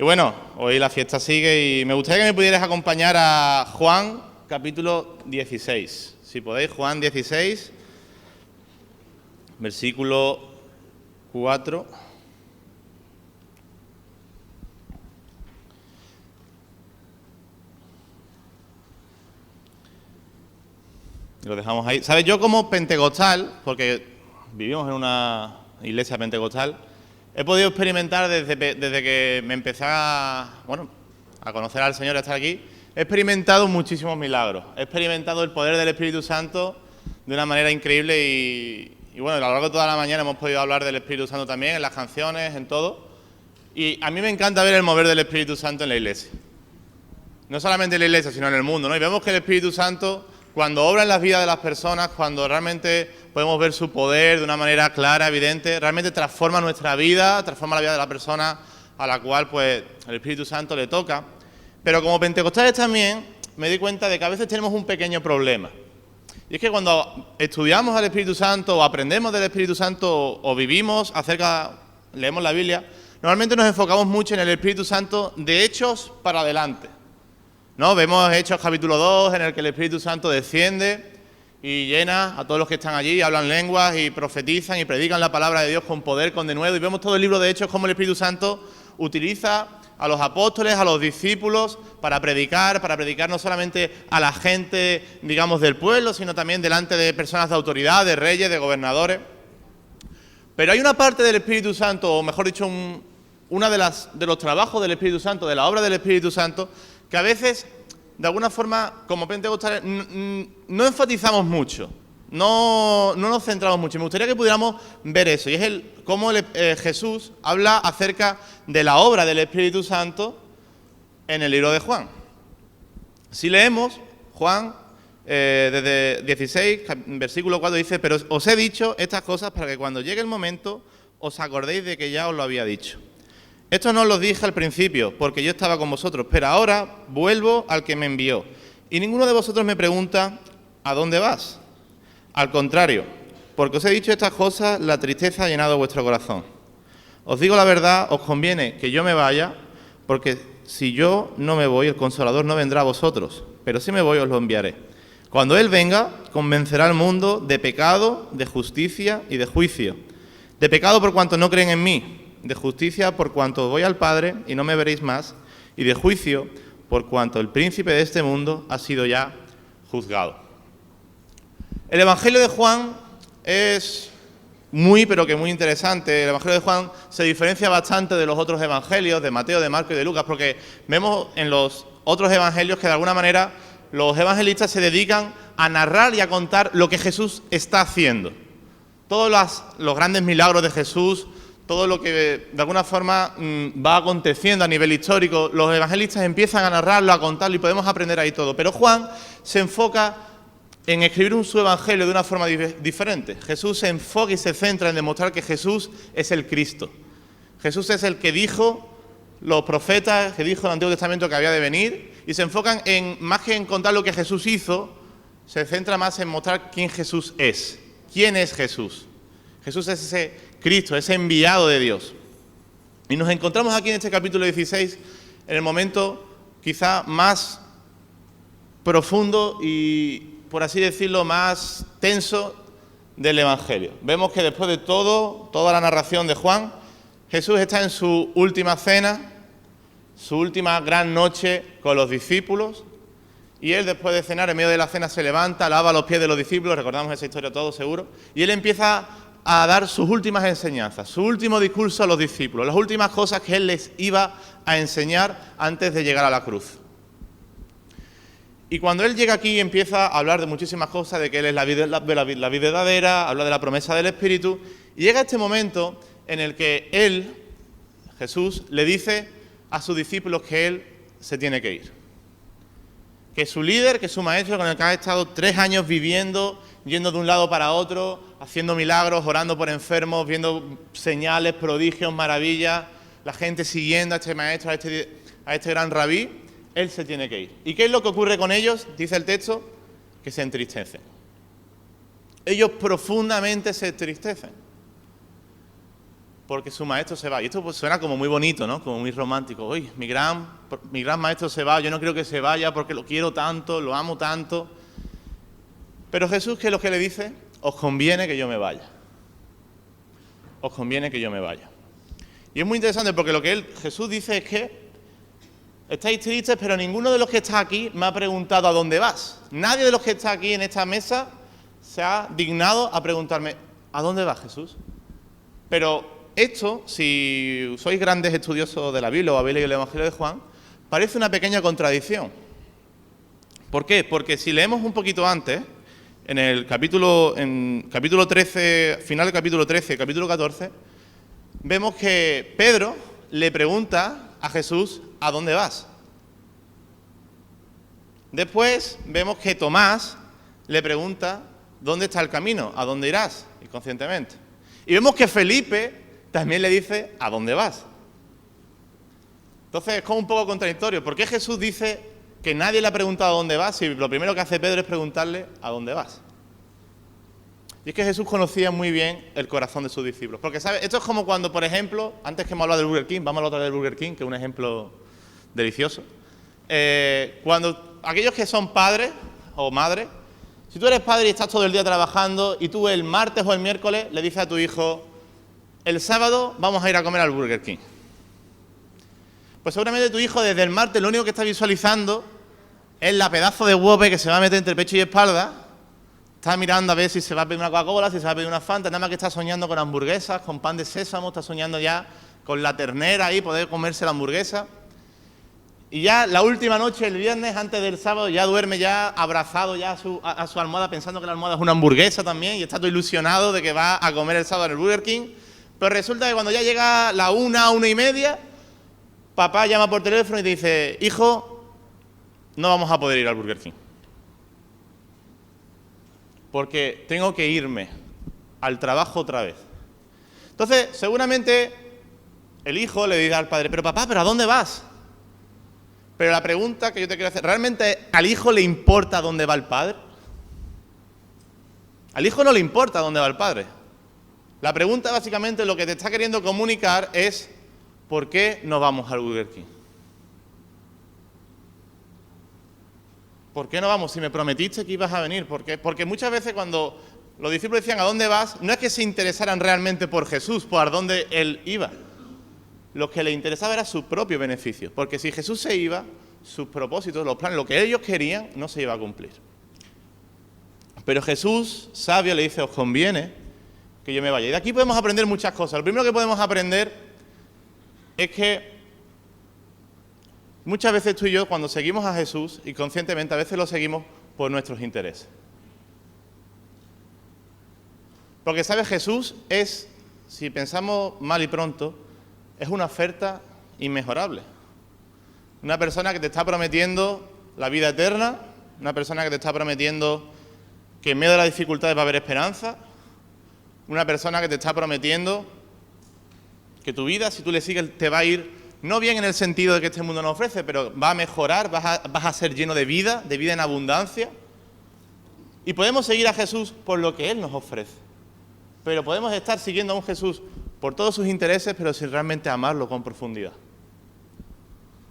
Y bueno, hoy la fiesta sigue y me gustaría que me pudieras acompañar a Juan, capítulo 16. Si podéis, Juan 16, versículo 4. Lo dejamos ahí. ¿Sabes? Yo como pentecostal, porque vivimos en una iglesia pentecostal, he podido experimentar desde que me empecé a conocer al Señor y a estar aquí, he experimentado muchísimos milagros. He experimentado el poder del Espíritu Santo de una manera increíble y bueno, a lo largo de toda la mañana hemos podido hablar del Espíritu Santo también, en las canciones, en todo. Y a mí me encanta ver el mover del Espíritu Santo en la iglesia. No solamente en la iglesia, sino en el mundo, ¿no? Y vemos que el Espíritu Santo, cuando obra en las vidas de las personas, cuando realmente podemos ver su poder de una manera clara, evidente, realmente transforma nuestra vida, transforma la vida de la persona a la cual pues el Espíritu Santo le toca. Pero como pentecostales también me di cuenta de que a veces tenemos un pequeño problema. Y es que cuando estudiamos al Espíritu Santo o aprendemos del Espíritu Santo o vivimos leemos la Biblia, normalmente nos enfocamos mucho en el Espíritu Santo de Hechos para adelante, ¿no? Vemos Hechos capítulo 2, en el que el Espíritu Santo desciende y llena a todos los que están allí, hablan lenguas y profetizan y predican la palabra de Dios con poder, con denuedo. Y vemos todo el libro de Hechos cómo el Espíritu Santo utiliza a los apóstoles, a los discípulos, para predicar no solamente a la gente, digamos, del pueblo, sino también delante de personas de autoridad, de reyes, de gobernadores. Pero hay una parte del Espíritu Santo, o mejor dicho, uno de los trabajos del Espíritu Santo, de la obra del Espíritu Santo, que a veces, de alguna forma, como pentecostales, no enfatizamos mucho, no nos centramos mucho. Me gustaría que pudiéramos ver eso, y es cómo Jesús habla acerca de la obra del Espíritu Santo en el libro de Juan. Si leemos, Juan, desde 16, versículo 4, dice: pero os he dicho estas cosas para que cuando llegue el momento os acordéis de que ya os lo había dicho. Esto no os lo dije al principio, porque yo estaba con vosotros, pero ahora vuelvo al que me envió. Y ninguno de vosotros me pregunta: ¿a dónde vas? Al contrario, porque os he dicho estas cosas, la tristeza ha llenado vuestro corazón. Os digo la verdad, os conviene que yo me vaya, porque si yo no me voy, el Consolador no vendrá a vosotros, pero si me voy os lo enviaré. Cuando Él venga, convencerá al mundo de pecado, de justicia y de juicio. De pecado por cuanto no creen en mí, de justicia por cuanto voy al Padre y no me veréis más, y de juicio por cuanto el príncipe de este mundo ha sido ya juzgado. El Evangelio de Juan es pero que muy interesante. El Evangelio de Juan se diferencia bastante de los otros evangelios, de Mateo, de Marcos y de Lucas, porque vemos en los otros evangelios que de alguna manera los evangelistas se dedican a narrar y a contar lo que Jesús está haciendo. Todos los grandes milagros de Jesús, todo lo que de alguna forma va aconteciendo a nivel histórico, los evangelistas empiezan a narrarlo, a contarlo y podemos aprender ahí todo. Pero Juan se enfoca en escribir su evangelio de una forma diferente. Jesús se enfoca y se centra en demostrar que Jesús es el Cristo. Jesús es el que dijo los profetas, que dijo el Antiguo Testamento que había de venir, y se enfocan más que en contar lo que Jesús hizo, se centra más en mostrar quién Jesús es. ¿Quién es Jesús? Jesús es ese Cristo, ese enviado de Dios. Y nos encontramos aquí en este capítulo 16, en el momento quizá más profundo y, por así decirlo, más tenso del Evangelio. Vemos que después de toda la narración de Juan, Jesús está en su última cena, su última gran noche con los discípulos, y Él, después de cenar, en medio de la cena se levanta, lava los pies de los discípulos, recordamos esa historia todos seguro, y Él empieza a dar sus últimas enseñanzas, su último discurso a los discípulos, las últimas cosas que Él les iba a enseñar antes de llegar a la cruz. Y cuando Él llega aquí empieza a hablar de muchísimas cosas, de que Él es la vida verdadera, habla de la promesa del Espíritu, y llega este momento en el que Él, Jesús, le dice a sus discípulos que Él se tiene que ir. Que su líder, que su maestro, con el que ha estado 3 años viviendo, yendo de un lado para otro, haciendo milagros, orando por enfermos, viendo señales, prodigios, maravillas, la gente siguiendo a este maestro, a este gran rabí, Él se tiene que ir. ¿Y qué es lo que ocurre con ellos? Dice el texto, que se entristecen. Ellos profundamente se entristecen. porque su maestro se va. Y esto pues suena como muy bonito, ¿no? Como muy romántico. Uy, mi gran maestro se va, yo no quiero que se vaya porque lo quiero tanto, lo amo tanto. Pero Jesús, ¿qué es lo que le dice? Os conviene que yo me vaya. Os conviene que yo me vaya. Y es muy interesante porque lo que Jesús dice es que estáis tristes, pero ninguno de los que está aquí me ha preguntado a dónde vas. Nadie de los que está aquí en esta mesa se ha dignado a preguntarme, ¿a dónde vas, Jesús? Pero esto, si sois grandes estudiosos de la Biblia o habéis leído el Evangelio de Juan, parece una pequeña contradicción. ¿Por qué? Porque si leemos un poquito antes, en capítulo 13, final del capítulo 13, capítulo 14, vemos que Pedro le pregunta a Jesús, ¿a dónde vas? Después vemos que Tomás le pregunta, ¿dónde está el camino? ¿A dónde irás? Inconscientemente. Y vemos que Felipe también le dice, ¿a dónde vas? Entonces es como un poco contradictorio. ¿Por qué Jesús dice que nadie le ha preguntado a dónde vas si lo primero que hace Pedro es preguntarle a dónde vas? Y es que Jesús conocía muy bien el corazón de sus discípulos. Porque, ¿sabes? Esto es como cuando, por ejemplo, antes que hemos hablado del Burger King, vamos a hablar otra vez del Burger King, que es un ejemplo delicioso. Cuando aquellos que son padres o madres, si tú eres padre y estás todo el día trabajando y tú el martes o el miércoles le dices a tu hijo, el sábado vamos a ir a comer al Burger King. Pues seguramente tu hijo desde el martes lo único que está visualizando es la pedazo de huevo que se va a meter entre pecho y espalda. Está mirando a ver si se va a pedir una Coca-Cola, si se va a pedir una Fanta, nada más que está soñando con hamburguesas, con pan de sésamo, está soñando ya con la ternera ahí, poder comerse la hamburguesa. Y ya la última noche, el viernes, antes del sábado, ya duerme ya abrazado ya a su almohada, pensando que la almohada es una hamburguesa también, y está todo ilusionado de que va a comer el sábado en el Burger King. Pero resulta que cuando ya llega la 1:30, papá llama por teléfono y te dice, hijo, no vamos a poder ir al Burger King. Porque tengo que irme al trabajo otra vez. Entonces, seguramente el hijo le dirá al padre, pero papá, ¿pero a dónde vas? Pero la pregunta que yo te quiero hacer, ¿realmente al hijo le importa dónde va el padre? Al hijo no le importa dónde va el padre. La pregunta básicamente lo que te está queriendo comunicar es ¿por qué no vamos al Burger King? ¿Por qué no vamos? Si me prometiste que ibas a venir. ¿Por qué? Porque muchas veces cuando los discípulos decían ¿a dónde vas? No es que se interesaran realmente por Jesús, por dónde Él iba. Lo que les interesaba era su propio beneficio. Porque si Jesús se iba, sus propósitos, los planes, lo que ellos querían, no se iba a cumplir. Pero Jesús, sabio, le dice, os conviene que yo me vaya. Y de aquí podemos aprender muchas cosas. Lo primero que podemos aprender es que muchas veces tú y yo, cuando seguimos a Jesús, y conscientemente a veces lo seguimos por nuestros intereses. Porque, ¿sabes? Jesús es, si pensamos mal y pronto, es una oferta inmejorable. Una persona que te está prometiendo la vida eterna, una persona que te está prometiendo que en medio de las dificultades va a haber esperanza, una persona que te está prometiendo que tu vida, si tú le sigues, te va a ir no bien en el sentido de que este mundo nos ofrece, pero va a mejorar, vas a ser lleno de vida en abundancia. Y podemos seguir a Jesús por lo que Él nos ofrece. Pero podemos estar siguiendo a un Jesús por todos sus intereses, pero sin realmente amarlo con profundidad.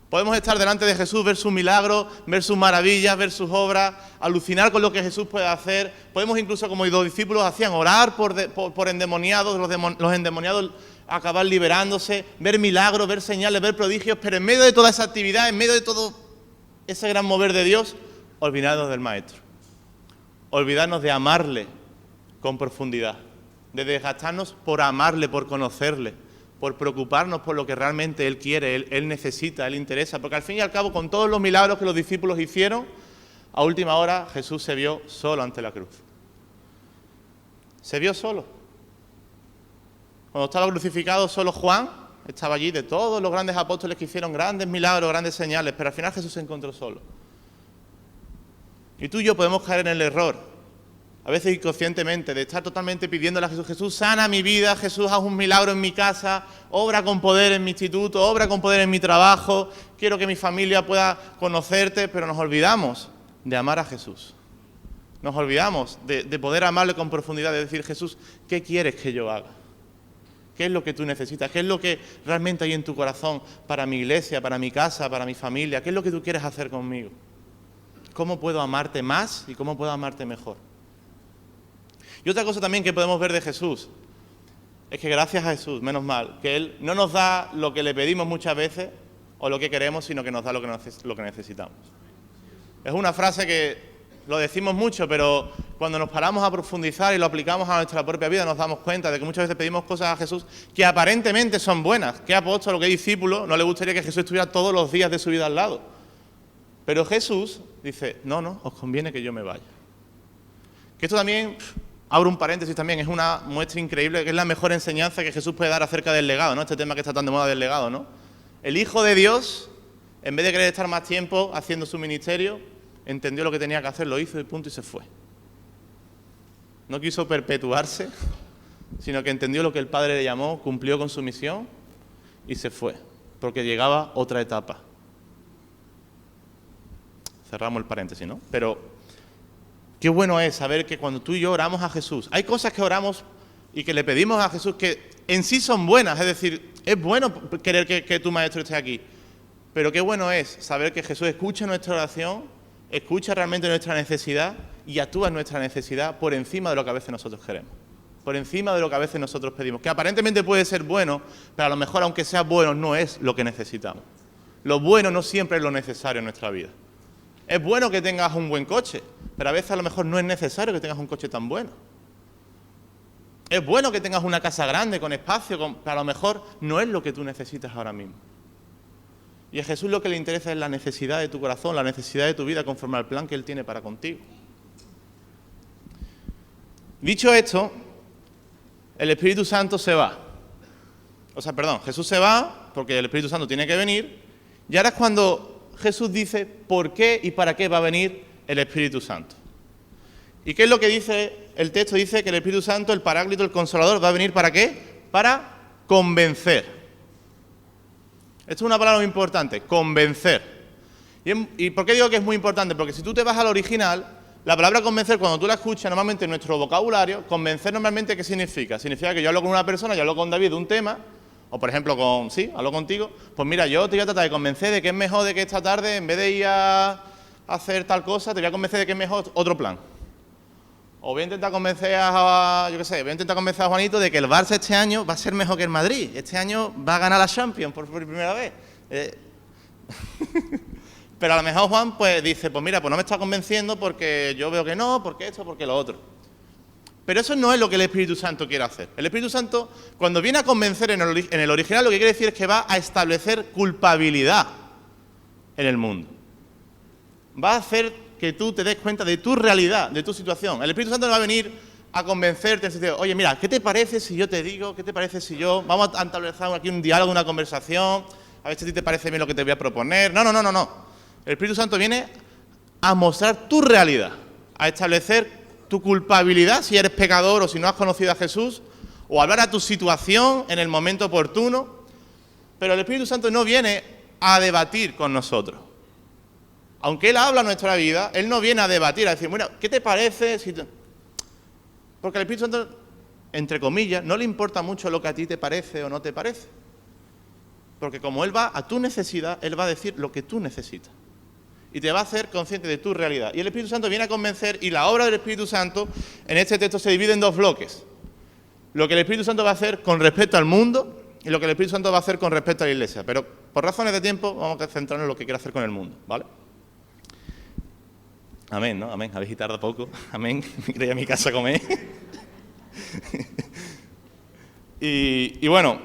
Podemos estar delante de Jesús, ver sus milagros, ver sus maravillas, ver sus obras, alucinar con lo que Jesús puede hacer. Podemos incluso, como los discípulos hacían, orar por endemoniados, los endemoniados acabar liberándose, ver milagros, ver señales, ver prodigios, pero en medio de toda esa actividad, en medio de todo ese gran mover de Dios, olvidarnos del Maestro. Olvidarnos de amarle con profundidad, de desgastarnos por amarle, por conocerle, por preocuparnos por lo que realmente Él quiere, Él necesita, Él interesa. Porque al fin y al cabo, con todos los milagros que los discípulos hicieron, a última hora Jesús se vio solo ante la cruz. Se vio solo. Cuando estaba crucificado, solo Juan estaba allí, de todos los grandes apóstoles que hicieron grandes milagros, grandes señales, pero al final Jesús se encontró solo. Y tú y yo podemos caer en el error, a veces inconscientemente, de estar totalmente pidiéndole a Jesús, Jesús, sana mi vida, Jesús, haz un milagro en mi casa, obra con poder en mi instituto, obra con poder en mi trabajo, quiero que mi familia pueda conocerte, pero nos olvidamos de amar a Jesús. Nos olvidamos de poder amarle con profundidad, de decir, Jesús, ¿qué quieres que yo haga? ¿Qué es lo que tú necesitas? ¿Qué es lo que realmente hay en tu corazón para mi iglesia, para mi casa, para mi familia? ¿Qué es lo que tú quieres hacer conmigo? ¿Cómo puedo amarte más y cómo puedo amarte mejor? Y otra cosa también que podemos ver de Jesús es que gracias a Jesús, menos mal, que Él no nos da lo que le pedimos muchas veces o lo que queremos, sino que nos da lo que necesitamos. Es una frase que lo decimos mucho, pero cuando nos paramos a profundizar y lo aplicamos a nuestra propia vida nos damos cuenta de que muchas veces pedimos cosas a Jesús que aparentemente son buenas. ¿Qué apóstol o qué discípulo no le gustaría que Jesús estuviera todos los días de su vida al lado? Pero Jesús dice, no, os conviene que yo me vaya. Que esto también, abro un paréntesis también, es una muestra increíble, que es la mejor enseñanza que Jesús puede dar acerca del legado, ¿no? Este tema que está tan de moda del legado, ¿no? El Hijo de Dios, en vez de querer estar más tiempo haciendo su ministerio, entendió lo que tenía que hacer, lo hizo y punto y se fue. No quiso perpetuarse, sino que entendió lo que el Padre le llamó, cumplió con su misión y se fue, porque llegaba otra etapa. Cerramos el paréntesis, ¿no? Pero qué bueno es saber que cuando tú y yo oramos a Jesús, hay cosas que oramos y que le pedimos a Jesús que en sí son buenas, es decir, es bueno querer que tu Maestro esté aquí, pero qué bueno es saber que Jesús escucha nuestra oración, escucha realmente nuestra necesidad y actúa en nuestra necesidad por encima de lo que a veces nosotros queremos, por encima de lo que a veces nosotros pedimos, que aparentemente puede ser bueno, pero a lo mejor aunque sea bueno no es lo que necesitamos. Lo bueno no siempre es lo necesario en nuestra vida. Es bueno que tengas un buen coche, pero a veces a lo mejor no es necesario que tengas un coche tan bueno. Es bueno que tengas una casa grande, con espacio, pero a lo mejor no es lo que tú necesitas ahora mismo. Y a Jesús lo que le interesa es la necesidad de tu corazón, la necesidad de tu vida conforme al plan que Él tiene para contigo. Dicho esto, el Espíritu Santo se va. Jesús se va porque el Espíritu Santo tiene que venir. Y ahora es cuando Jesús dice por qué y para qué va a venir el Espíritu Santo. ¿Y qué es lo que dice el texto? Dice que el Espíritu Santo, el Paráclito, el Consolador, va a venir ¿para qué? Para convencer. Esto es una palabra muy importante, convencer. ¿Y por qué digo que es muy importante? Porque si tú te vas al original, la palabra convencer, cuando tú la escuchas normalmente en nuestro vocabulario, convencer normalmente ¿qué significa? Significa que yo hablo con una persona, yo hablo con David de un tema, o por ejemplo, hablo contigo, pues mira, yo te voy a tratar de convencer de que es mejor de que esta tarde, en vez de ir a hacer tal cosa, te voy a convencer de que es mejor otro plan. O voy a intentar convencer a Juanito de que el Barça este año va a ser mejor que el Madrid. Este año va a ganar la Champions por primera vez. Pero a lo mejor Juan pues dice, pues mira, pues no me está convenciendo porque yo veo que no, porque esto, porque lo otro. Pero eso no es lo que el Espíritu Santo quiere hacer. El Espíritu Santo, cuando viene a convencer en el original, lo que quiere decir es que va a establecer culpabilidad en el mundo. Va a hacer que tú te des cuenta de tu realidad, de tu situación. El Espíritu Santo no va a venir a convencerte, en sentido, oye, mira, ¿qué te parece si yo te digo? ¿Qué te parece si yo? Vamos a establecer aquí un diálogo, una conversación, a ver si a ti te parece bien lo que te voy a proponer. No. El Espíritu Santo viene a mostrar tu realidad, a establecer tu culpabilidad, si eres pecador o si no has conocido a Jesús, o hablar a tu situación en el momento oportuno. Pero el Espíritu Santo no viene a debatir con nosotros. Aunque Él habla a nuestra vida, Él no viene a debatir, a decir, bueno, ¿qué te parece? Porque al Espíritu Santo, entre comillas, no le importa mucho lo que a ti te parece o no te parece. Porque como Él va a tu necesidad, Él va a decir lo que tú necesitas. Y te va a hacer consciente de tu realidad. Y el Espíritu Santo viene a convencer, y la obra del Espíritu Santo, en este texto se divide en dos bloques. Lo que el Espíritu Santo va a hacer con respecto al mundo, y lo que el Espíritu Santo va a hacer con respecto a la Iglesia. Pero por razones de tiempo vamos a centrarnos en lo que quiere hacer con el mundo, ¿vale? Amén, ¿no? Amén. Habéis tardado poco. Amén. Me quería a mi casa a comer. y bueno,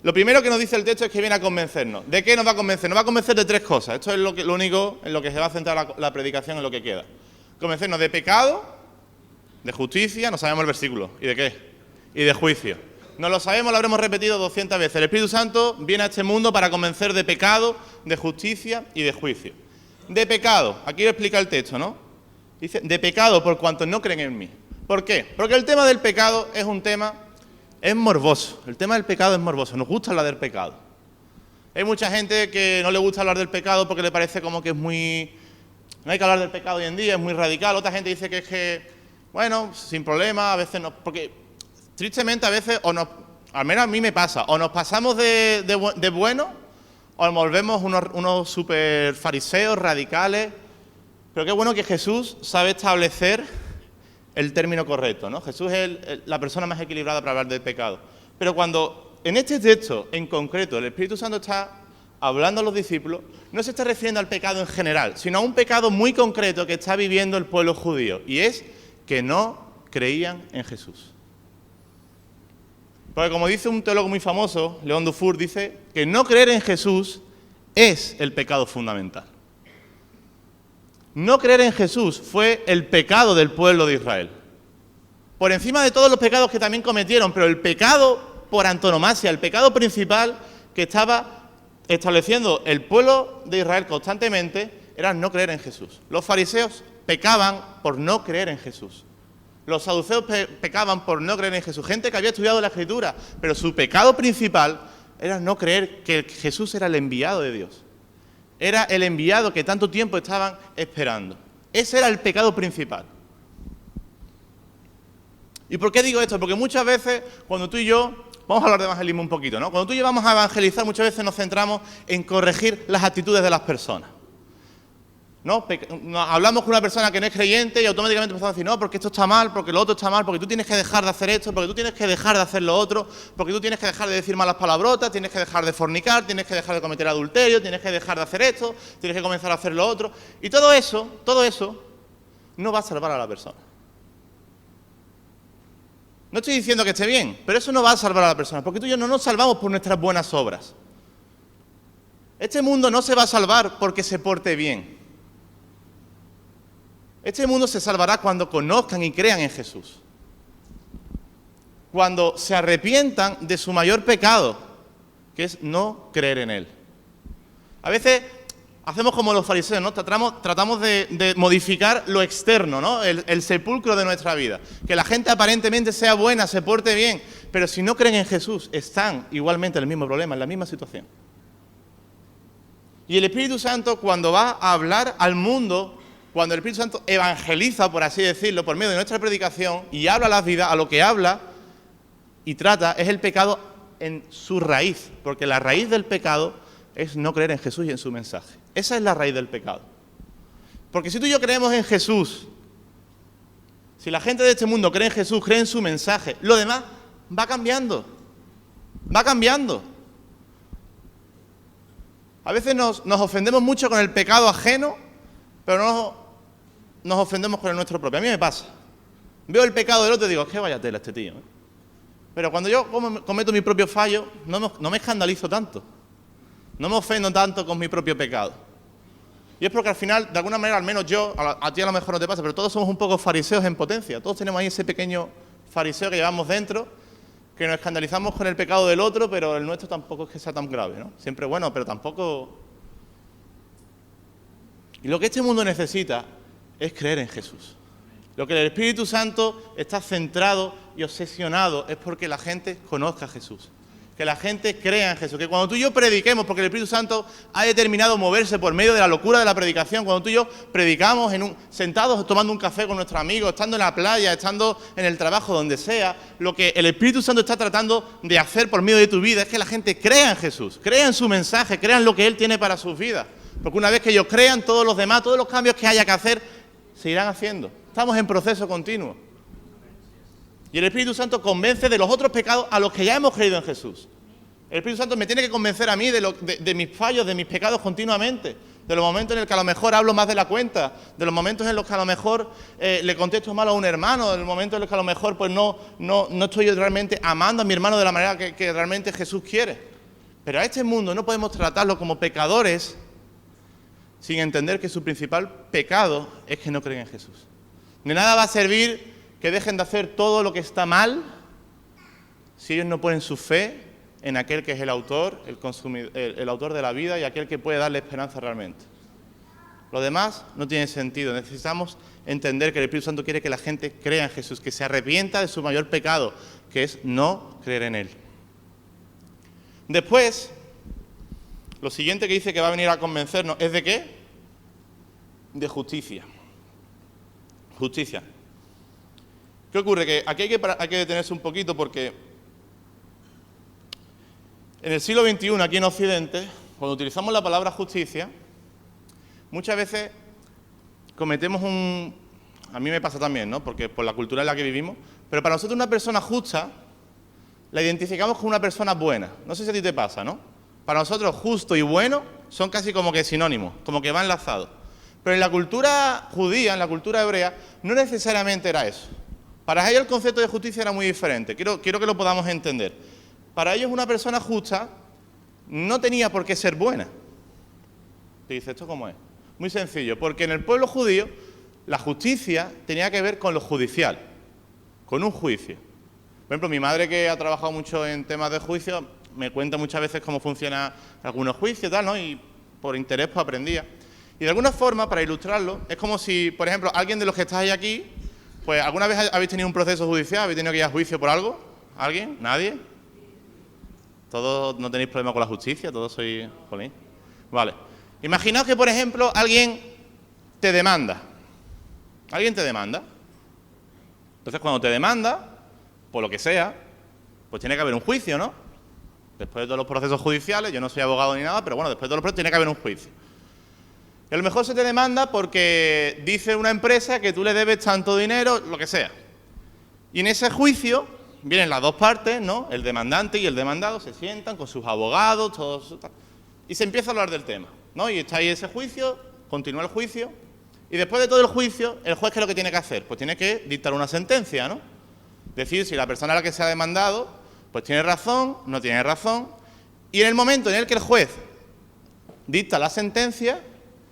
lo primero que nos dice el texto es que viene a convencernos. ¿De qué nos va a convencer? Nos va a convencer de tres cosas. Esto es lo único en lo que se va a centrar la predicación, en lo que queda. Convencernos de pecado, de justicia, no sabemos el versículo. ¿Y de qué? Y de juicio. No lo sabemos, lo habremos repetido 200 veces. El Espíritu Santo viene a este mundo para convencer de pecado, de justicia y de juicio. De pecado, aquí lo explica el texto, ¿no? Dice, de pecado por cuanto no creen en mí. ¿Por qué? Porque el tema del pecado es un tema, es morboso. El tema del pecado es morboso, nos gusta hablar del pecado. Hay mucha gente que no le gusta hablar del pecado porque le parece como que es muy... No hay que hablar del pecado hoy en día, es muy radical. Otra gente dice que es que, bueno, sin problema, a veces no... Porque tristemente a veces o al menos a mí me pasa, o nos pasamos de bueno, o nos volvemos unos super fariseos radicales. Pero qué bueno que Jesús sabe establecer el término correcto, ¿no? Jesús es la persona más equilibrada para hablar del pecado. Pero cuando en este texto en concreto el Espíritu Santo está hablando a los discípulos, no se está refiriendo al pecado en general, sino a un pecado muy concreto que está viviendo el pueblo judío, y es que no creían en Jesús. Porque como dice un teólogo muy famoso, León Dufour, dice que no creer en Jesús es el pecado fundamental. No creer en Jesús fue el pecado del pueblo de Israel. Por encima de todos los pecados que también cometieron, pero el pecado por antonomasia, el pecado principal que estaba estableciendo el pueblo de Israel constantemente, era no creer en Jesús. Los fariseos pecaban por no creer en Jesús. Los saduceos pecaban por no creer en Jesús. Gente que había estudiado la Escritura, pero su pecado principal era no creer que Jesús era el enviado de Dios. Era el enviado que tanto tiempo estaban esperando. Ese era el pecado principal. ¿Y por qué digo esto? Porque muchas veces, cuando tú y yo, vamos a hablar de evangelismo un poquito, ¿no? Cuando tú y yo vamos a evangelizar, muchas veces nos centramos en corregir las actitudes de las personas. ¿No? Hablamos con una persona que no es creyente y automáticamente empezamos a decir, no, porque esto está mal, porque lo otro está mal, porque tú tienes que dejar de hacer esto, porque tú tienes que dejar de hacer lo otro, porque tú tienes que dejar de decir malas palabrotas, tienes que dejar de fornicar, tienes que dejar de cometer adulterio, tienes que dejar de hacer esto, tienes que comenzar a hacer lo otro. Y todo eso no va a salvar a la persona. No estoy diciendo que esté bien, pero eso no va a salvar a la persona, porque tú y yo no nos salvamos por nuestras buenas obras. Este mundo no se va a salvar porque se porte bien. Este mundo se salvará cuando conozcan y crean en Jesús. Cuando se arrepientan de su mayor pecado, que es no creer en Él. A veces hacemos como los fariseos, ¿no? Tratamos de modificar lo externo, ¿no? El sepulcro de nuestra vida. Que la gente aparentemente sea buena, se porte bien, pero si no creen en Jesús, están igualmente en el mismo problema, en la misma situación. Y el Espíritu Santo, cuando va a hablar al mundo, cuando el Espíritu Santo evangeliza, por así decirlo, por medio de nuestra predicación, y habla a las vidas, a lo que habla y trata es el pecado en su raíz, porque la raíz del pecado es no creer en Jesús y en su mensaje. Esa es la raíz del pecado. Porque si tú y yo creemos en Jesús, si la gente de este mundo cree en Jesús, cree en su mensaje, lo demás va cambiando. Va cambiando. A veces nos ofendemos mucho con el pecado ajeno, pero no nos ofendemos con el nuestro propio. A mí me pasa. Veo el pecado del otro y digo, qué vaya tela este tío, ¿eh? Pero cuando yo cometo mi propio fallo, no me escandalizo tanto. No me ofendo tanto con mi propio pecado. Y es porque al final, de alguna manera, al menos yo, a ti a lo mejor no te pasa, pero todos somos un poco fariseos en potencia. Todos tenemos ahí ese pequeño fariseo que llevamos dentro, que nos escandalizamos con el pecado del otro, pero el nuestro tampoco es que sea tan grave, ¿no? Siempre bueno, pero tampoco... Y lo que este mundo necesita es creer en Jesús. Lo que el Espíritu Santo está centrado y obsesionado es porque la gente conozca a Jesús. Que la gente crea en Jesús. Que cuando tú y yo prediquemos, porque el Espíritu Santo ha determinado moverse por medio de la locura de la predicación, cuando tú y yo predicamos sentados tomando un café con nuestros amigos, estando en la playa, estando en el trabajo, donde sea, lo que el Espíritu Santo está tratando de hacer por medio de tu vida es que la gente crea en Jesús, crea en su mensaje, crea en lo que Él tiene para sus vidas. Porque una vez que ellos crean, todos los demás, todos los cambios que haya que hacer, se irán haciendo. Estamos en proceso continuo. Y el Espíritu Santo convence de los otros pecados a los que ya hemos creído en Jesús. El Espíritu Santo me tiene que convencer a mí de mis fallos, de mis pecados continuamente. De los momentos en los que a lo mejor hablo más de la cuenta. De los momentos en los que a lo mejor le contesto mal a un hermano. De los momentos en los que a lo mejor pues no estoy realmente amando a mi hermano de la manera que realmente Jesús quiere. Pero a este mundo no podemos tratarlo como pecadores sin entender que su principal pecado es que no creen en Jesús. De nada va a servir que dejen de hacer todo lo que está mal si ellos no ponen su fe en aquel que es el autor, el autor de la vida y aquel que puede darle esperanza realmente. Lo demás no tiene sentido. Necesitamos entender que el Espíritu Santo quiere que la gente crea en Jesús, que se arrepienta de su mayor pecado, que es no creer en Él. Después, lo siguiente que dice que va a venir a convencernos es ¿de qué? De justicia. Justicia. ¿Qué ocurre? Que aquí hay que detenerse un poquito porque En el siglo XXI, aquí en Occidente, cuando utilizamos la palabra justicia, muchas veces cometemos a mí me pasa también, ¿no? Porque por la cultura en la que vivimos, pero para nosotros una persona justa la identificamos con una persona buena. No sé si a ti te pasa, ¿no? Para nosotros justo y bueno son casi como que sinónimos, como que van enlazados. Pero en la cultura judía, en la cultura hebrea, no necesariamente era eso. Para ellos el concepto de justicia era muy diferente. Quiero que lo podamos entender. Para ellos una persona justa no tenía por qué ser buena. Te dice, ¿esto cómo es? Muy sencillo, porque en el pueblo judío la justicia tenía que ver con lo judicial, con un juicio. Por ejemplo, mi madre, que ha trabajado mucho en temas de juicio, me cuenta muchas veces cómo funciona algunos juicios y tal, ¿no? Y por interés pues aprendía. Y de alguna forma, para ilustrarlo, es como si, por ejemplo, alguien de los que estáis aquí, pues ¿alguna vez habéis tenido un proceso judicial? ¿Habéis tenido que ir a juicio por algo? ¿Alguien? ¿Nadie? ¿Todos no tenéis problema con la justicia? ¿Todos sois...? Jolín. Vale. Imaginaos que, por ejemplo, alguien te demanda. ¿Alguien te demanda? Entonces, cuando te demanda, por lo que sea, pues tiene que haber un juicio, ¿no? Después de todos los procesos judiciales, yo no soy abogado ni nada, pero bueno, después de todos los procesos tiene que haber un juicio. Y a lo mejor se te demanda porque dice una empresa que tú le debes tanto dinero, lo que sea. Y en ese juicio vienen las dos partes, ¿no? El demandante y el demandado se sientan con sus abogados, todos, y se empieza a hablar del tema, ¿no? Y está ahí ese juicio, continúa el juicio, y después de todo el juicio, el juez, ¿qué es lo que tiene que hacer? Pues tiene que dictar una sentencia, ¿no? Decir si la persona a la que se ha demandado, pues tiene razón, no tiene razón, y en el momento en el que el juez dicta la sentencia,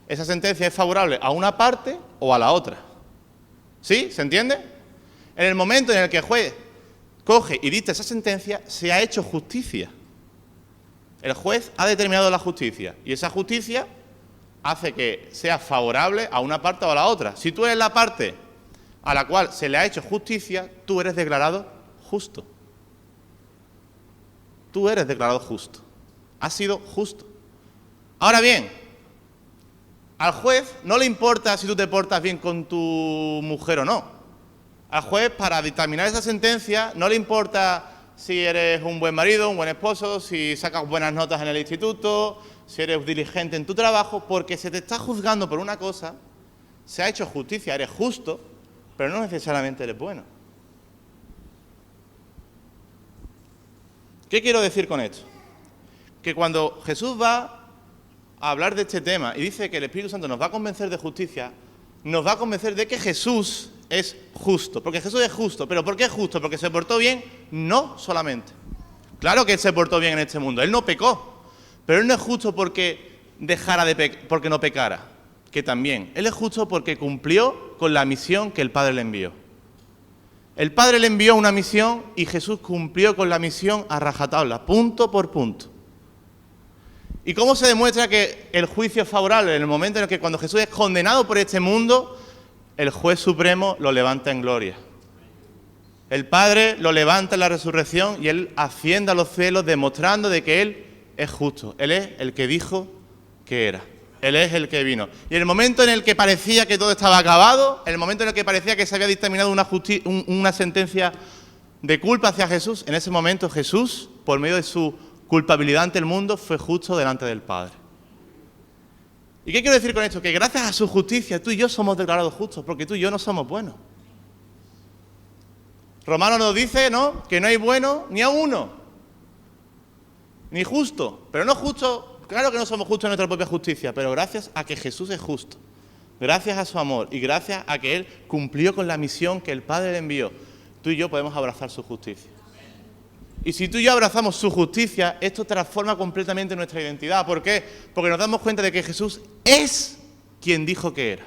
esa sentencia es favorable a una parte o a la otra. ¿Sí? ¿Se entiende? En el momento en el que el juez coge y dicta esa sentencia, se ha hecho justicia. El juez ha determinado la justicia, y esa justicia hace que sea favorable a una parte o a la otra. Si tú eres la parte a la cual se le ha hecho justicia, tú eres declarado justo. Tú eres declarado justo. Has sido justo. Ahora bien, al juez no le importa si tú te portas bien con tu mujer o no. Al juez, para dictaminar esa sentencia, no le importa si eres un buen marido, un buen esposo, si sacas buenas notas en el instituto, si eres diligente en tu trabajo, porque se te está juzgando por una cosa, se ha hecho justicia, eres justo, pero no necesariamente eres bueno. ¿Qué quiero decir con esto? Que cuando Jesús va a hablar de este tema y dice que el Espíritu Santo nos va a convencer de justicia, nos va a convencer de que Jesús es justo, porque Jesús es justo. ¿Pero por qué es justo? ¿Porque se portó bien? No solamente. Claro que Él se portó bien en este mundo, Él no pecó, pero Él no es justo porque porque no pecara, que también. Él es justo porque cumplió con la misión que el Padre le envió. El Padre le envió una misión y Jesús cumplió con la misión a rajatabla, punto por punto. ¿Y cómo se demuestra que el juicio es favorable? En el momento en el que cuando Jesús es condenado por este mundo, el juez supremo lo levanta en gloria. El Padre lo levanta en la resurrección y Él asciende a los cielos demostrando de que Él es justo. Él es el que dijo que era. Él es el que vino. Y en el momento en el que parecía que todo estaba acabado, en el momento en el que parecía que se había dictaminado una sentencia de culpa hacia Jesús, en ese momento Jesús, por medio de su culpabilidad ante el mundo, fue justo delante del Padre. ¿Y qué quiero decir con esto? Que gracias a su justicia tú y yo somos declarados justos, porque tú y yo no somos buenos. Romano nos dice, ¿no?, que no hay bueno ni a uno, ni justo, pero no justo. Claro que no somos justos en nuestra propia justicia, pero gracias a que Jesús es justo, gracias a su amor y gracias a que Él cumplió con la misión que el Padre le envió, tú y yo podemos abrazar su justicia. Y si tú y yo abrazamos su justicia, esto transforma completamente nuestra identidad. ¿Por qué? Porque nos damos cuenta de que Jesús es quien dijo que era.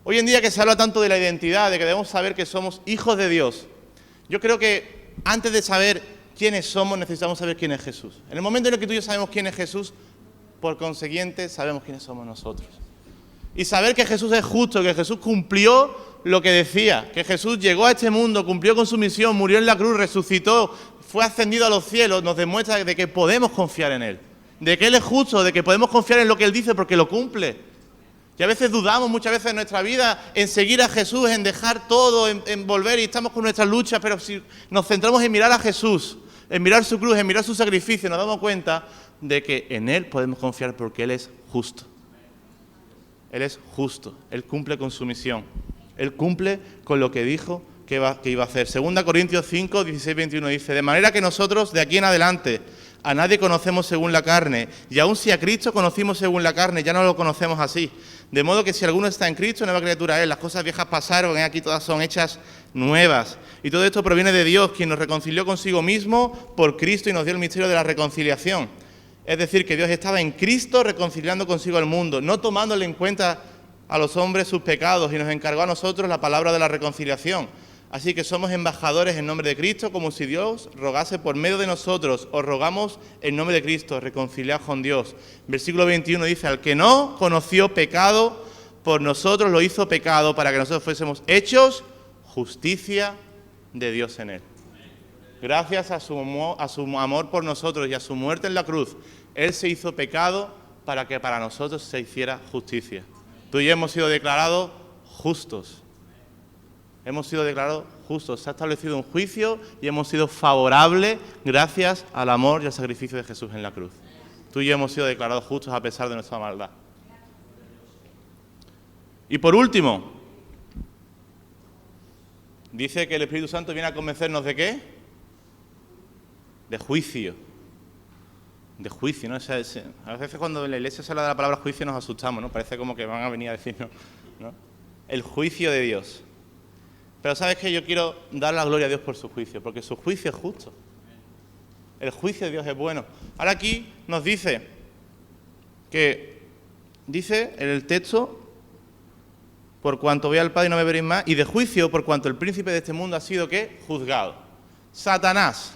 Hoy en día que se habla tanto de la identidad, de que debemos saber que somos hijos de Dios, yo creo que antes de saber quiénes somos, necesitamos saber quién es Jesús. En el momento en el que tú y yo sabemos quién es Jesús, por consiguiente, sabemos quiénes somos nosotros. Y saber que Jesús es justo, que Jesús cumplió lo que decía, que Jesús llegó a este mundo, cumplió con su misión, murió en la cruz, resucitó, fue ascendido a los cielos, nos demuestra de que podemos confiar en Él, de que Él es justo, de que podemos confiar en lo que Él dice porque lo cumple. Y a veces dudamos muchas veces en nuestra vida en seguir a Jesús, en dejar todo, en volver y estamos con nuestras luchas, pero si nos centramos en mirar a Jesús, en mirar su cruz, en mirar su sacrificio, nos damos cuenta de que en Él podemos confiar porque Él es justo. Él es justo, Él cumple con su misión, Él cumple con lo que dijo que iba a hacer. 2 Corintios 5, 16, 21 dice, de manera que nosotros de aquí en adelante a nadie conocemos según la carne, y aun si a Cristo conocimos según la carne, ya no lo conocemos así. De modo que si alguno está en Cristo, nueva criatura es, las cosas viejas pasaron, aquí todas son hechas nuevas. Y todo esto proviene de Dios, quien nos reconcilió consigo mismo por Cristo y nos dio el misterio de la reconciliación. Es decir, que Dios estaba en Cristo reconciliando consigo al mundo, no tomándole en cuenta a los hombres sus pecados, y nos encargó a nosotros la palabra de la reconciliación. Así que somos embajadores en nombre de Cristo, como si Dios rogase por medio de nosotros. Os rogamos en nombre de Cristo, reconciliaos con Dios. Versículo 21 dice, al que no conoció pecado, por nosotros lo hizo pecado, para que nosotros fuésemos hechos justicia de Dios en Él. Gracias a su amor por nosotros y a su muerte en la cruz, Él se hizo pecado para que para nosotros se hiciera justicia. Tú y yo hemos sido declarados justos. Hemos sido declarados justos. Se ha establecido un juicio y hemos sido favorables gracias al amor y al sacrificio de Jesús en la cruz. Tú y yo hemos sido declarados justos a pesar de nuestra maldad. Y por último, dice que el Espíritu Santo viene a convencernos ¿de qué? De juicio. De juicio, ¿no? A veces cuando en la iglesia se habla de la palabra juicio nos asustamos, ¿no? Parece como que van a venir a decirnos, ¿no? El juicio de Dios. Pero ¿sabes qué? Yo quiero dar la gloria a Dios por su juicio, porque su juicio es justo. El juicio de Dios es bueno. Ahora aquí nos dice en el texto, por cuanto voy al Padre y no me veréis más, y de juicio por cuanto el príncipe de este mundo ha sido, ¿qué? Juzgado. Satanás.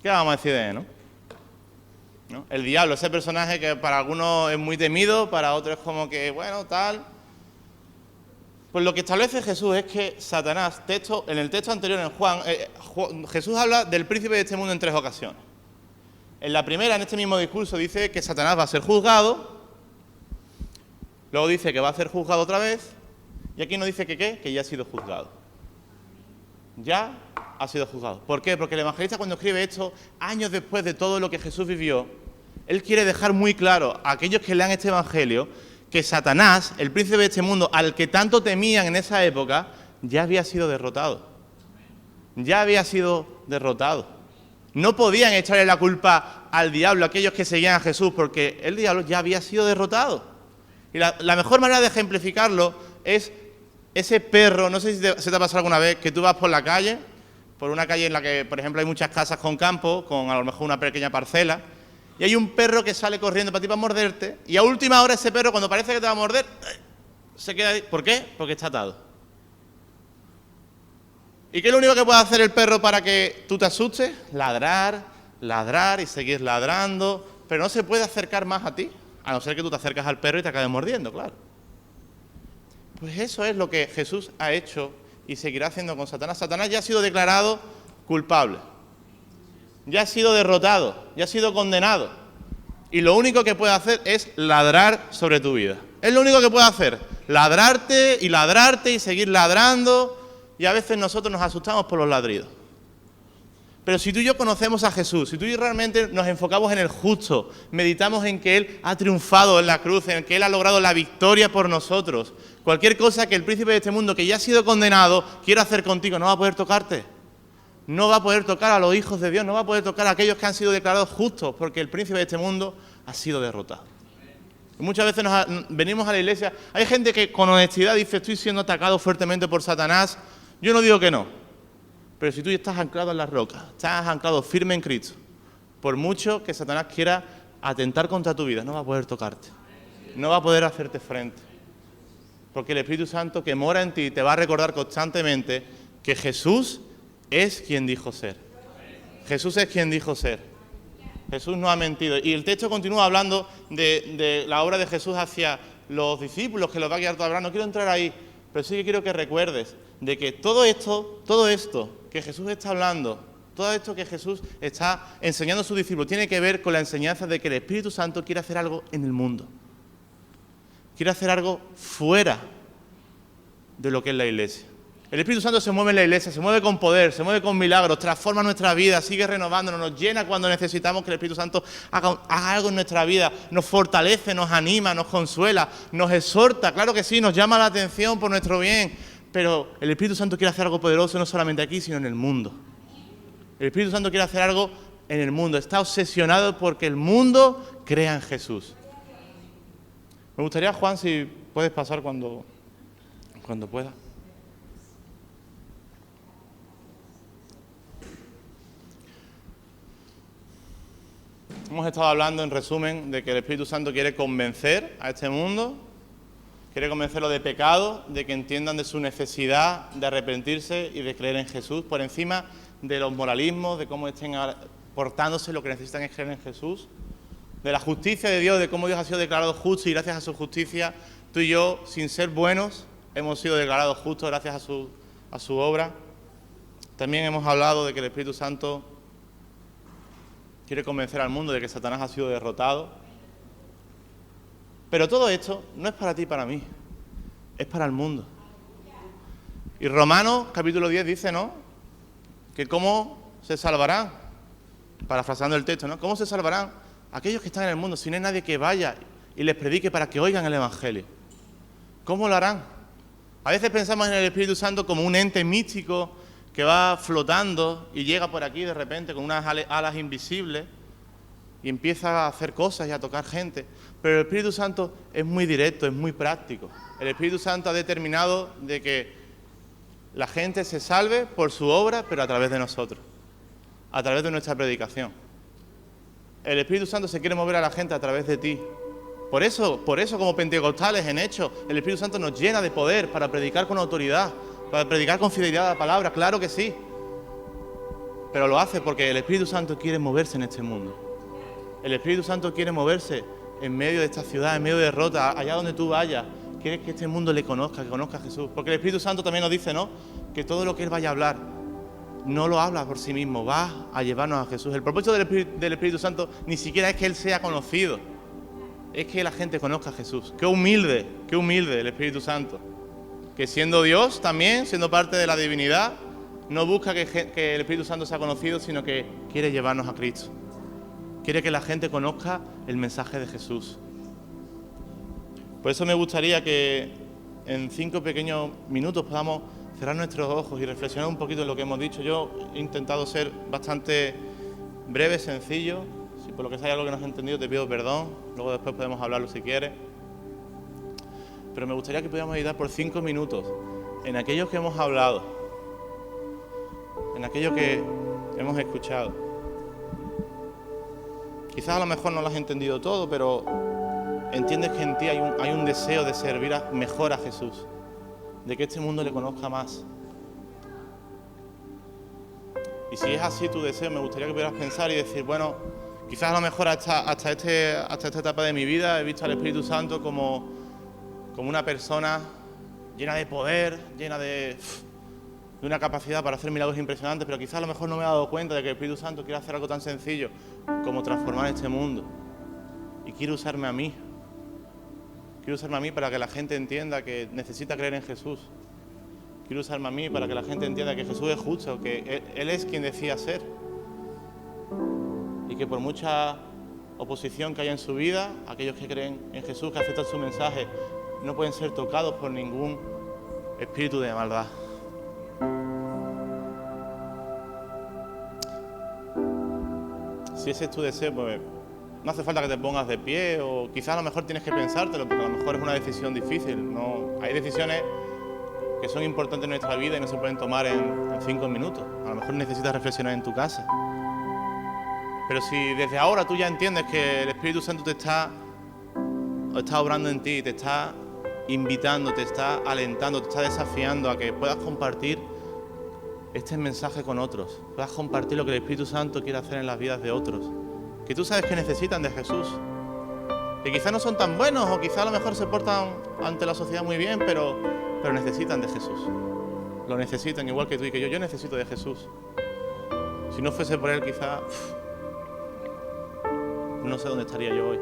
¿Qué vamos a decir de él, no? El diablo, ese personaje que para algunos es muy temido, para otros es como que, bueno, tal. Pues lo que establece Jesús es que Satanás, en el texto anterior en Juan, Jesús habla del príncipe de este mundo en 3 ocasiones. En la primera, en este mismo discurso, dice que Satanás va a ser juzgado, luego dice que va a ser juzgado otra vez, y aquí nos dice que ¿qué? Que ya ha sido juzgado. Ya ha sido juzgado. ¿Por qué? Porque el evangelista cuando escribe esto, años después de todo lo que Jesús vivió, él quiere dejar muy claro a aquellos que lean este evangelio que Satanás, el príncipe de este mundo, al que tanto temían en esa época, ya había sido derrotado. Ya había sido derrotado. No podían echarle la culpa al diablo, a aquellos que seguían a Jesús, porque el diablo ya había sido derrotado. Y la mejor manera de ejemplificarlo es ese perro, no sé si se te ha pasado alguna vez, que tú vas por la calle, por una calle en la que, por ejemplo, hay muchas casas con campo, con a lo mejor una pequeña parcela, y hay un perro que sale corriendo para ti para morderte, y a última hora ese perro, cuando parece que te va a morder, se queda ahí. ¿Por qué? Porque está atado. ¿Y qué es lo único que puede hacer el perro para que tú te asustes? Ladrar, ladrar y seguir ladrando, pero no se puede acercar más a ti, a no ser que tú te acercas al perro y te acabes mordiendo, claro. Pues eso es lo que Jesús ha hecho y seguirá haciendo con Satanás. Satanás ya ha sido declarado culpable. Ya ha sido derrotado, ya ha sido condenado. Y lo único que puede hacer es ladrar sobre tu vida. Es lo único que puede hacer. Ladrarte y seguir ladrando. Y a veces nosotros nos asustamos por los ladridos. Pero si tú y yo conocemos a Jesús, si tú y yo realmente nos enfocamos en el justo, meditamos en que Él ha triunfado en la cruz, en que Él ha logrado la victoria por nosotros, cualquier cosa que el príncipe de este mundo, que ya ha sido condenado, quiera hacer contigo, no va a poder tocarte. No va a poder tocar a los hijos de Dios, no va a poder tocar a aquellos que han sido declarados justos, porque el príncipe de este mundo ha sido derrotado. Y muchas veces venimos a la iglesia, hay gente que con honestidad dice, estoy siendo atacado fuertemente por Satanás. Yo no digo que no, pero si tú estás anclado en las rocas, estás anclado firme en Cristo, por mucho que Satanás quiera atentar contra tu vida, no va a poder tocarte, no va a poder hacerte frente. Porque el Espíritu Santo que mora en ti te va a recordar constantemente que Jesús es quien dijo ser. Jesús es quien dijo ser. Jesús no ha mentido. Y el texto continúa hablando de la obra de Jesús hacia los discípulos, que los va a guiar todo hablando. No quiero entrar ahí, pero sí que quiero que recuerdes de que todo esto que Jesús está hablando, todo esto que Jesús está enseñando a sus discípulos, tiene que ver con la enseñanza de que el Espíritu Santo quiere hacer algo en el mundo. Quiere hacer algo fuera de lo que es la iglesia. El Espíritu Santo se mueve en la iglesia, se mueve con poder, se mueve con milagros, transforma nuestra vida, sigue renovándonos, nos llena cuando necesitamos que el Espíritu Santo haga algo en nuestra vida, nos fortalece, nos anima, nos consuela, nos exhorta, claro que sí, nos llama la atención por nuestro bien, pero el Espíritu Santo quiere hacer algo poderoso no solamente aquí, sino en el mundo. El Espíritu Santo quiere hacer algo en el mundo, está obsesionado porque el mundo crea en Jesús. Me gustaría, Juan, si puedes pasar cuando puedas. Hemos estado hablando, en resumen, de que el Espíritu Santo quiere convencer a este mundo, quiere convencerlo de pecado, de que entiendan de su necesidad de arrepentirse y de creer en Jesús, por encima de los moralismos, de cómo estén portándose, lo que necesitan es creer en Jesús, de la justicia de Dios, de cómo Dios ha sido declarado justo y gracias a su justicia, tú y yo, sin ser buenos, hemos sido declarados justos gracias a su obra. También hemos hablado de que el Espíritu Santo quiere convencer al mundo de que Satanás ha sido derrotado. Pero todo esto no es para ti y para mí, es para el mundo. Y Romanos, capítulo 10, dice, ¿no?, que cómo se salvarán, parafraseando el texto, ¿no?, cómo se salvarán aquellos que están en el mundo si no hay nadie que vaya y les predique para que oigan el Evangelio. ¿Cómo lo harán? A veces pensamos en el Espíritu Santo como un ente místico que va flotando y llega por aquí de repente con unas alas invisibles y empieza a hacer cosas y a tocar gente. Pero el Espíritu Santo es muy directo, es muy práctico. El Espíritu Santo ha determinado de que la gente se salve por su obra, pero a través de nosotros, a través de nuestra predicación. El Espíritu Santo se quiere mover a la gente a través de ti. Por eso como pentecostales en Hechos, el Espíritu Santo nos llena de poder para predicar con autoridad, para predicar con fidelidad a la palabra, claro que sí. Pero lo hace porque el Espíritu Santo quiere moverse en este mundo. El Espíritu Santo quiere moverse en medio de esta ciudad, en medio de Rota, allá donde tú vayas. Quiere que este mundo le conozca, que conozca a Jesús. Porque el Espíritu Santo también nos dice, ¿no?, que todo lo que Él vaya a hablar, no lo habla por sí mismo, va a llevarnos a Jesús. El propósito del Espíritu Santo ni siquiera es que Él sea conocido, es que la gente conozca a Jesús. Qué humilde el Espíritu Santo. Que siendo Dios también, siendo parte de la divinidad, no busca que el Espíritu Santo sea conocido, sino que quiere llevarnos a Cristo. Quiere que la gente conozca el mensaje de Jesús. Por eso me gustaría que en 5 pequeños minutos podamos cerrar nuestros ojos y reflexionar un poquito en lo que hemos dicho. Yo he intentado ser bastante breve, sencillo. Si por lo que sea hay algo que no has entendido, te pido perdón. Luego después podemos hablarlo si quieres. Pero me gustaría que pudiéramos meditar por 5 minutos en aquello que hemos hablado, en aquello que hemos escuchado. Quizás a lo mejor no lo has entendido todo, pero entiendes que en ti hay un deseo de servir mejor a Jesús, de que este mundo le conozca más. Y si es así tu deseo, me gustaría que pudieras pensar y decir, bueno, quizás a lo mejor hasta esta etapa de mi vida he visto al Espíritu Santo como una persona llena de poder, llena de una capacidad para hacer milagros impresionantes, pero quizás a lo mejor no me he dado cuenta de que el Espíritu Santo quiere hacer algo tan sencillo como transformar este mundo. Y quiere usarme a mí. Quiere usarme a mí para que la gente entienda que necesita creer en Jesús. Quiere usarme a mí para que la gente entienda que Jesús es justo, que Él es quien decía ser. Y que por mucha oposición que haya en su vida, aquellos que creen en Jesús, que aceptan su mensaje, no pueden ser tocados por ningún espíritu de maldad. Si ese es tu deseo, pues no hace falta que te pongas de pie, o quizás a lo mejor tienes que pensártelo, porque a lo mejor es una decisión difícil. No, hay decisiones que son importantes en nuestra vida y no se pueden tomar en 5 minutos. A lo mejor necesitas reflexionar en tu casa. Pero si desde ahora tú ya entiendes que el Espíritu Santo está obrando en ti, te está invitando, te está alentando, te está desafiando a que puedas compartir este mensaje con otros, puedas compartir lo que el Espíritu Santo quiere hacer en las vidas de otros, que tú sabes que necesitan de Jesús, que quizás no son tan buenos o quizás a lo mejor se portan ante la sociedad muy bien, pero necesitan de Jesús, lo necesitan igual que tú y que yo necesito de Jesús. Si no fuese por Él quizás no sé dónde estaría yo hoy.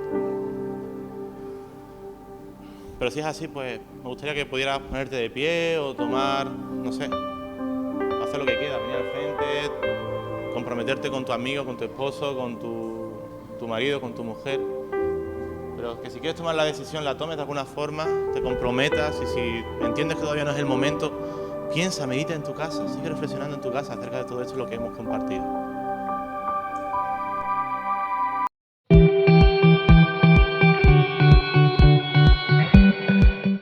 Pero si es así, pues me gustaría que pudieras ponerte de pie o tomar, no sé, hacer lo que quieras, venir al frente, comprometerte con tu amigo, con tu esposo, con tu marido, con tu mujer. Pero que si quieres tomar la decisión, la tomes de alguna forma, te comprometas, y si entiendes que todavía no es el momento, piensa, medita en tu casa, sigue reflexionando en tu casa acerca de todo esto lo que hemos compartido.